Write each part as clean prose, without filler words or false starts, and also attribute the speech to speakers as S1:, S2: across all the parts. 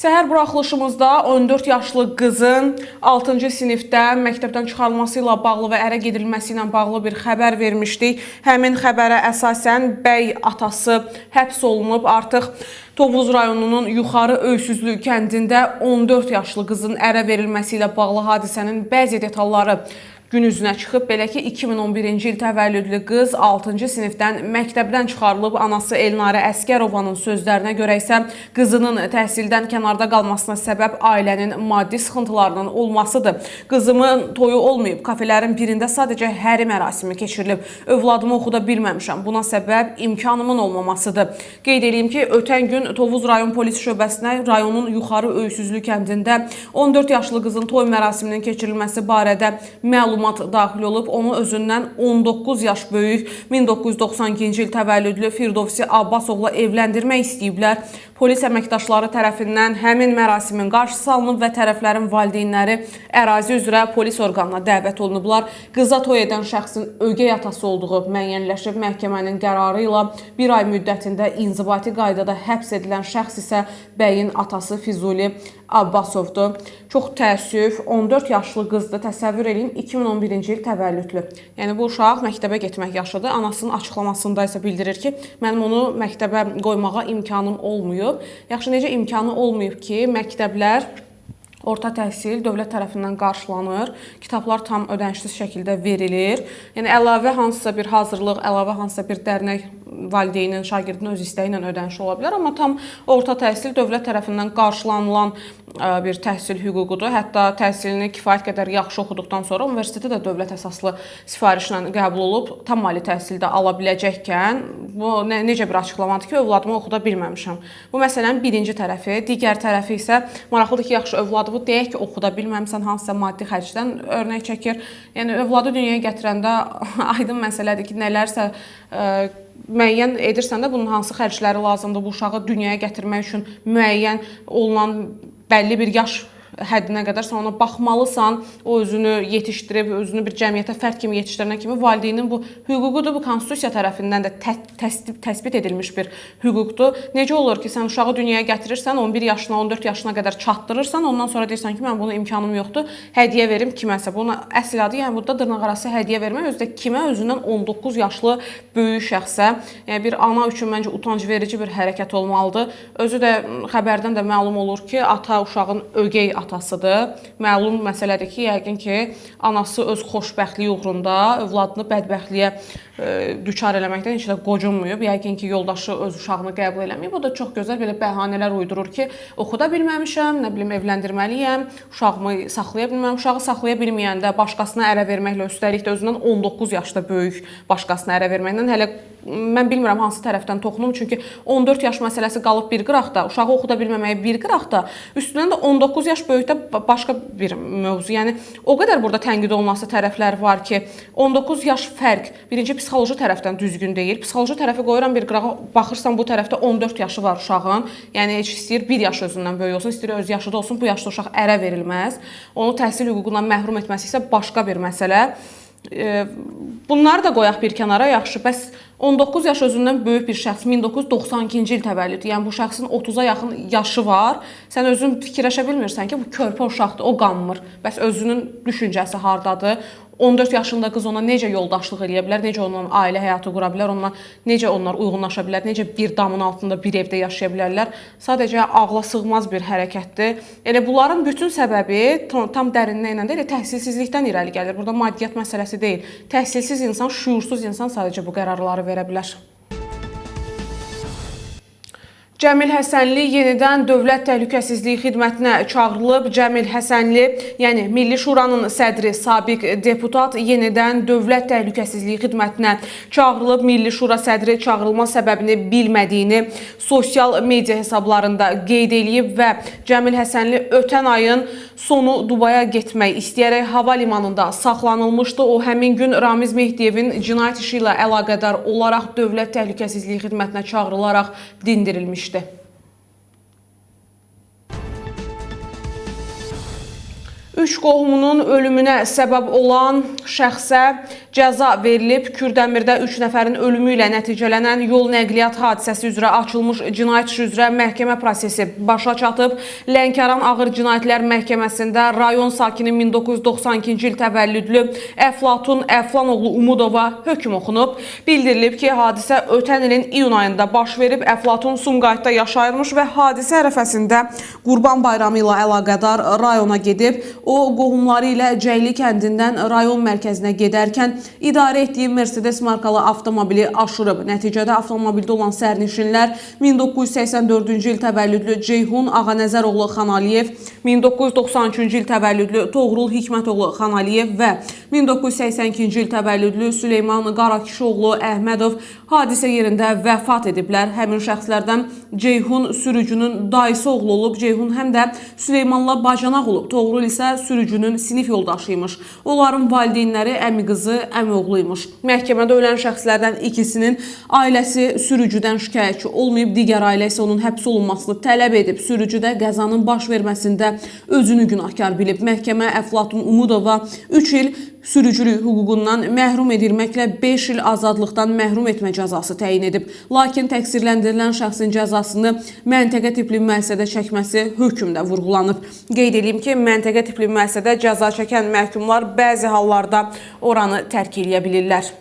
S1: Səhər buraxılışımızda 14 yaşlı qızın 6-cı sinifdə məktəbdən çıxarılması ilə bağlı və ərə gedilməsi ilə bağlı bir xəbər vermişdik. Həmin xəbərə əsasən bəy atası həbs olunub. Artıq Tovuz rayonunun Yuxarı Öysüzlü kəndində 14 yaşlı qızın ərə verilməsi ilə bağlı hadisənin bəzi detalları gün üzünə çıxıb. Belə ki, 2011-ci il təvəllüdlü qız 6-cı sinifdən məktəbdən çıxarılıb. Anası Elnarə Əskərovanın sözlərinə görə isə qızının təhsildən kənarda qalmasına səbəb ailənin maddi sıxıntılarının olmasıdır. Qızımın toyu olmayıb, kafelerin birində sadəcə həri mərasimi keçirilib. Övladımı oxuda bilməmişəm. Buna səbəb imkanımın olmamasıdır. Qeyd edeyim ki, ötən gün Tovuz rayon polis şöbəsinə rayonun Yuxarı Öysüzlü kəndində 14 yaşlı qızın toy mərasiminin keçirilməsi barədə məlumat daxil olub. Onu özündən 19 yaş böyük 1992-ci il təvəllüdlü Firdovsi Abbasovla evləndirmək istəyiblər. Polis əməkdaşları tərəfindən həmin mərasimin qarşısı alınıb və tərəflərin valideynləri ərazi üzrə polis orqanına dəvət olunublar. Qıza toy edən şəxsin ögey atası olduğu müəyyənləşib. Məhkəmənin qərarı ilə bir ay müddətində inzibati qaydada həbs edilən şəxs isə bəyin atası Füzuli Abbasovdur. Çox təəssüf, 14 yaşlı qızdır. Təsəvvür edin, 2011-ci il təvəllüdlü. Yəni bu uşaq məktəbə getmək yaşıdır. Anasının açıqlamasında isə bildirir ki, mənim onu məktəbə qoymağa imkanım olmayıb. Yaxşı, necə imkanı olmayıb ki, məktəblər orta təhsil dövlət tərəfindən qarşılanır, kitablar tam ödənişsiz şəkildə verilir. Yəni əlavə hansısa bir hazırlıq, əlavə hansısa bir dərnək valideynin, şagirdin öz istəyi ilə ödənişi ola bilər, amma tam orta təhsil dövlət tərəfindən qarşılanılan bir təhsil hüququdur. Hətta təhsilini kifayət qədər yaxşı oxuduqdan sonra universitetə də dövlət əsaslı sifarişlə qəbul olub, tam ali təhsildə ala biləcəkkən, bu necə bir açıqlamadır ki, övladımı oxuda bilməmişəm. Bu məsələnin birinci tərəfi. Digər tərəfi isə maraqlıdır ki, yaxşı övladı bu deyək ki, oxuda bilməmsən, hansısa maddi xərcdən örnək çəkir. Yəni övladı dünyaya gətirəndə aydın məsələdir ki, nələrsə müəyyən edirsən də bunun hansı xərcləri lazımdır, bu uşağı dünyaya gətirmək üçün müəyyən olunan bəlli bir yaş həddinə qədər sən ona baxmalısan, o özünü yetişdirib, özünü bir cəmiyyətə fərd kimi yetişdirənə kimi valideynin bu hüququdur, bu konstitusiya tərəfindən də təsbit edilmiş bir hüquqdur. Necə olur ki, sən uşağı dünyaya gətirirsən, 11 yaşına, 14 yaşına qədər çatdırırsan, ondan sonra deyirsən ki, mən bunu imkanım yoxdur, hədiyyə verim kiməsə. Bunun əsl adı, yəni burada dırnaqarası hədiyyə vermək, özü də kimə? Özündən 19 yaşlı böyük şəxsə. Yəni bir ana üçün məncə utanc verici bir hərəkət olmalıdır. Özü də xəbərdən də məlum olur ki, ata uşağın ögey atasıdır. Məlum məsələdir ki, yəqin ki, anası öz xoşbəxtliyi uğrunda övladını bədbəxtliyə düçar eləməkdən heç də qocunmayıb. Yəqin ki, yoldaşı öz uşağını qəbul eləməyib. O da çox gözəl belə bəhanələr uydurur ki, oxuda bilməmişəm, nə bilim, evləndirməliyəm, uşağımı saxlaya bilməm. Uşağı saxlaya bilməyəndə başqasına ərə verməklə, üstəlik də özündən 19 yaşda böyük başqasına ərə verməklə, hələ mən bilmirəm hansı tərəfdən toxunum, çünki 14 yaş məsələsi qalıb bir qıraqda, uşağı oxuda bilməməyə bir qıraqda, üstündən də 19 yaş böyükdə başqa bir mövzu. Yəni o qədər burada tənqid olunması tərəflər var ki, 19 yaş fərq, birinci psixoloji tərəfdən düzgün deyil. Psixoloji tərəfi qoyuram bir qırağa, baxırsan bu tərəfdə 14 yaşı var uşağın. Yəni heç istəyir 1 yaş özündən böyük olsun, istəyir öz yaşıda olsun, bu yaşda uşaq ərə verilməz. Onu təhsil hüququndan məhrum etməsi isə başqa bir məsələ. Bunları da qoyaq bir kənara, yaxşı. Bəs 19 yaş özündən böyük bir şəxs, 1992-ci il təvəllüdü, yəni bu şəxsin 30-a yaxın yaşı var. Sən özün fikirləşə bilmirsən ki, bu körpə uşaqdır, o qanmır. Bəs özünün düşüncəsi hardadır? 14 yaşında qız ona necə yoldaşlıq eləyə bilər, necə onunla ailə həyatı qura bilər, necə onlar uyğunlaşa bilər, necə bir damın altında bir evdə yaşaya bilərlər. Sadəcə ağla sığmaz bir hərəkətdir. Elə bunların bütün səbəbi tam dərinliklə deyil, təhsilsizlikdən irəli gəlir. Burada maddiyyat məsələsi deyil. Təhsilsiz insan, şuursuz insan sadəcə bu qərarları verə bilər. Cəmil Həsənli yenidən Dövlət Təhlükəsizliyi Xidmətinə çağırılıb. Cəmil Həsənli, yəni Milli Şuranın sədri, sabiq deputat yenidən Dövlət Təhlükəsizliyi Xidmətinə çağırılıb. Milli Şura sədri çağırılma səbəbini bilmədiyini sosial media hesablarında qeyd edib və Cəmil Həsənli ötən ayın sonu Dubaya getmək istəyərək hava limanında saxlanılmışdı. O həmin gün Ramiz Mehdiyevin cinayət işi ilə əlaqədar olaraq Dövlət Təhlükəsizliyi Xidmətinə çağırılaraq dindirilmişdi. 3 qohumunun ölümünə səbəb olan şəxsə cəza verilib. Kürdəmirdə 3 nəfərin ölümü ilə nəticələnən yol nəqliyyat hadisəsi üzrə açılmış cinayət işi üzrə məhkəmə prosesi başa çatıb. Lənkəran Ağır Cinayətlər Məhkəməsində rayon sakini 1992-ci il təvəllüdlü Əflatun Əflanoğlu Umudova hökm oxunub. Bildirilib ki, hadisə ötən ilin iyun ayında baş verib. Əflatun Sumqayıtda yaşayırmış və hadisə ərəfəsində Qurban Bayramı ilə əlaqədar rayona gedib. O, qohumları ilə Cəyli kəndindən rayon mərkəzinə gedərkən idarə etdiyi Mercedes markalı avtomobili aşırıb. Nəticədə avtomobildə olan sərnişinlər 1984-cü il təvəllüdlü Ceyhun Ağanəzəroğlu Xanaliyev, 1993-cü il təvəllüdlü Toğrul Hikmətoğlu Xanaliyev və 1982-ci il təvəllüdlü Süleyman Qarakişoğlu Əhmədov hadisə yerində vəfat ediblər. Həmin şəxslərdən Ceyhun sürücünün dayısı oğlu olub. Ceyhun həm də Süleymanla bacanaq olub. Toğrul isə sürücünün sinif yoldaşıymış. Onların valideynləri əmi qızı, əmi oğluymuş. Məhkəmədə ölən şəxslərdən ikisinin ailəsi sürücüdən şikayətçi olmayıb, digər ailə isə onun həbs olunmasını tələb edib. Sürücü də qəzanın baş verməsində özünü günahkar bilib. Məhkəmə Əflatun Umudova 3 il sürücülük hüququndan məhrum edilməklə 5 il azadlıqdan məhrum etmə cəzası təyin edib. Lakin təqsirləndirilən şəxsin cəzasını məntəqə tipli müəssisədə çəkməsi hökmdə vurğulanıb. Qeyd edeyim ki, məntəqə tipli müəssisədə cəza çəkən məhkumlar bəzi hallarda oranı tərk edə bilirlər.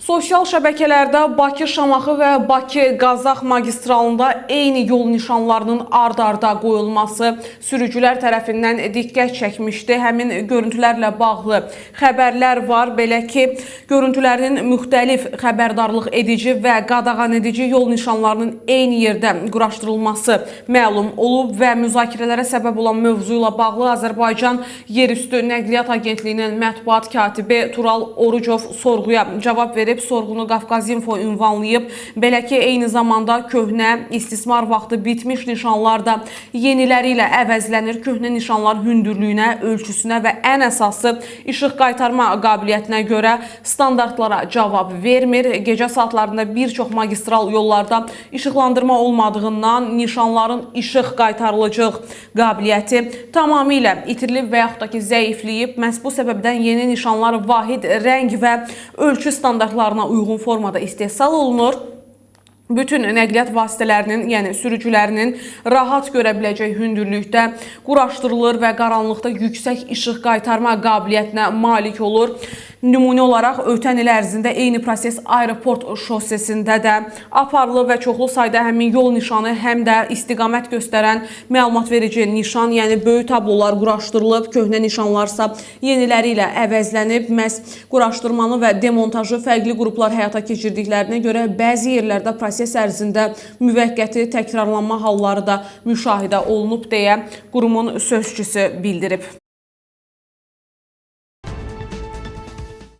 S1: Sosial şəbəkələrdə Bakı-Şamaxı və Bakı-Qazax magistralında eyni yol nişanlarının ard-arda qoyulması sürücülər tərəfindən diqqət çəkmişdi. Həmin görüntülərlə bağlı xəbərlər var. Belə ki, görüntülərin müxtəlif xəbərdarlıq edici və qadağan edici yol nişanlarının eyni yerdə quraşdırılması məlum olub və müzakirələrə səbəb olan mövzu ilə bağlı Azərbaycan Yerüstü Nəqliyyat Agentliyinin mətbuat katibi Tural Orucov sorğuya cavab verib. Sorğunu Qafqazinfo ünvanlayıb. Belə ki, eyni zamanda köhnə istismar vaxtı bitmiş nişanlar da yeniləri ilə əvəzlənir. Köhnə nişanlar hündürlüyünə, ölçüsünə və ən əsası işıq qaytarma qabiliyyətinə görə standartlara cavab vermir. Gecə saatlarında bir çox magistral yollarda işıqlandırma olmadığından nişanların işıq qaytarılıcılıq qabiliyyəti tamamilə itirilib və yaxud da ki, zəifləyib. Məhz bu səbəbdən yeni nişanlar vahid rəng və ölçü standartlarına uyğun formada istehsal olunur. Bütün nəqliyyat vasitələrinin, yəni sürücülərinin rahat görə biləcək hündürlükdə quraşdırılır və qaranlıqda yüksək işıq qaytarma qabiliyyətinə malik olur. Nümunə olaraq ötən il ərzində eyni proses aeroport şossesində də aparılıb və çoxlu sayda həmin yol nişanı həm də istiqamət göstərən məlumat verici nişan, yəni böyük tablolar quraşdırılıb, köhnə nişanlarsa yeniləri ilə əvəzlənib. Məhz quraşdırmanı və demontajı fərqli qruplar həyata keçirdiklərinə görə bəzi yerlərdə proses ərzində müvəqqəti təkrarlanma halları da müşahidə olunub deyə qurumun sözçüsü bildirib.